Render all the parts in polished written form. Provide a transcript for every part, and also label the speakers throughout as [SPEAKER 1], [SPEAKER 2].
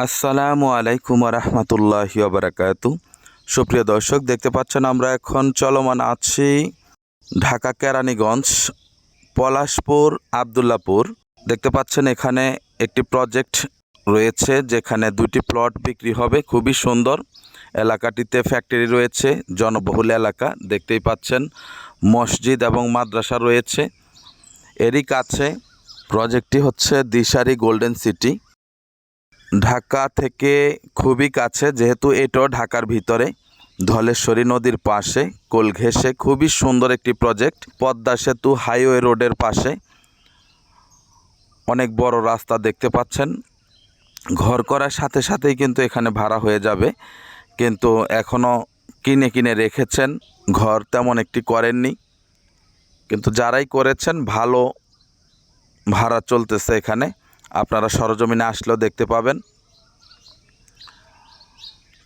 [SPEAKER 1] আসসালামু আলাইকুম রহমতুল্লাহি ওয়া সুপ্রিয় দর্শক, দেখতে পাচ্ছেন আমরা এখন চলমান আছি ঢাকা কেরানীগঞ্জ পলাশপুর আবদুল্লাপুর। দেখতে পাচ্ছেন এখানে একটি প্রজেক্ট রয়েছে যেখানে দুটি প্লট বিক্রি হবে। খুবই সুন্দর এলাকাটিতে ফ্যাক্টরি রয়েছে, জনবহুল এলাকা। দেখতেই পাচ্ছেন মসজিদ এবং মাদ্রাসা রয়েছে। এরই কাছে প্রজেক্টটি হচ্ছে দিশারি গোল্ডেন সিটি। ঢাকা থেকে খুবই কাছে, যেহেতু এটাও ঢাকার ভিতরে ধলেশ্বরী নদীর পাশে কোল ঘেঁষে খুবই সুন্দর একটি প্রজেক্ট। পদ্মা সেতু হাইওয়ে রোডের পাশে অনেক বড় রাস্তা দেখতে পাচ্ছেন। ঘর করার সাথে সাথেই কিন্তু এখানে ভাড়া হয়ে যাবে, কিন্তু এখনও কিনে রেখেছেন, ঘর তেমন একটি করেননি। কিন্তু যারাই করেছেন ভালো ভাড়া চলতেছে এখানে। আপনারা সরজমিনে আসলেও দেখতে পাবেন।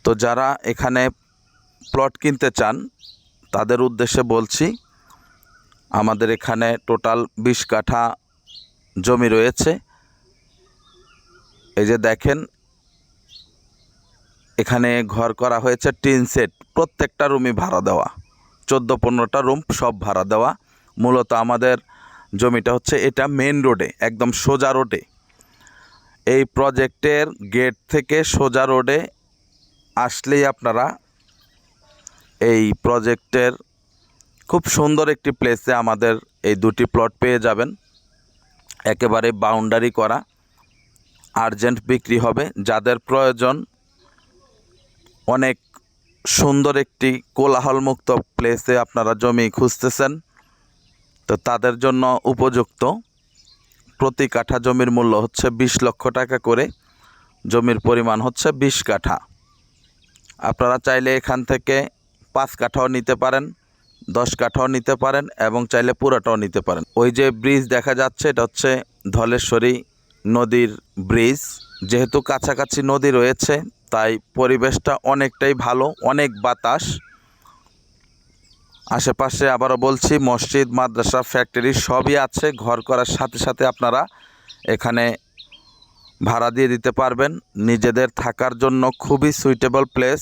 [SPEAKER 1] তো যারা এখানে প্লট কিনতে চান তাদের উদ্দেশ্যে বলছি, আমাদের এখানে টোটাল 20 কাঠা জমি রয়েছে। এই যে দেখেন, এখানে ঘর করা হয়েছে টিন সেট, প্রত্যেকটা রুমই ভাড়া দেওয়া, 14-15টা রুম সব ভাড়া দেওয়া। মূলত আমাদের জমিটা হচ্ছে এটা মেন রোডে, একদম সোজা রোডে। এই প্রজেক্টের গেট থেকে সোজা রোডে আসলেই আপনারা এই প্রজেক্টের খুব সুন্দর একটি প্লেসে আমাদের এই দুটি প্লট পেয়ে যাবেন। একেবারে বাউন্ডারি করা, আর্জেন্ট বিক্রি হবে। যাদের প্রয়োজন অনেক সুন্দর একটি কোলাহলমুক্ত প্লেসে আপনারা জমি খুঁজতেছেন, তো তাদের জন্য উপযুক্ত। প্রতি কাঠা জমির মূল্য হচ্ছে 20 লক্ষ টাকা করে। জমির পরিমাণ হচ্ছে 20 কাঠা। আপনারা চাইলে এখান থেকে 5 কাঠাও নিতে পারেন, 10 কাঠাও নিতে পারেন এবং চাইলে পুরোটাও নিতে পারেন। ওই যে ব্রিজ দেখা যাচ্ছে, এটা হচ্ছে ধলেশ্বরী নদীর ব্রিজ। যেহেতু কাছাকাছি নদী রয়েছে তাই পরিবেশটা অনেকটাই ভালো, অনেক বাতাস। আশেপাশে আবারও বলছি মসজিদ, মাদ্রাসা, ফ্যাক্টরি সবই আছে। ঘর করার সাথে সাথে আপনারা এখানে ভাড়া দিয়ে দিতে পারবেন। নিজেদের থাকার জন্য খুবই সুইটেবল প্লেস,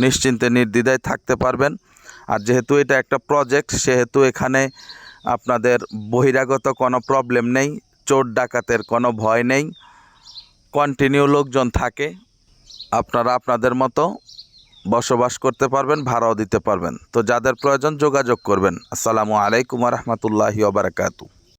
[SPEAKER 1] নিশ্চিন্তে নির্দ্বিধায় থাকতে পারবেন। আর যেহেতু এটা একটা প্রজেক্ট, সেহেতু এখানে আপনাদের বহিরাগত কোনো প্রবলেম নেই, চোর ডাকাতের কোনো ভয় নেই। কন্টিনিউ লোকজন থাকে, আপনারা আপনাদের মতো বসবাস করতে পারবেন, ভাড়াও দিতে পারবেন। তো যাদের প্রয়োজন যোগাযোগ করবেন। আসসালামু আলাইকুম রহমতুল্লাহি ওয়া বারাকাতুহু।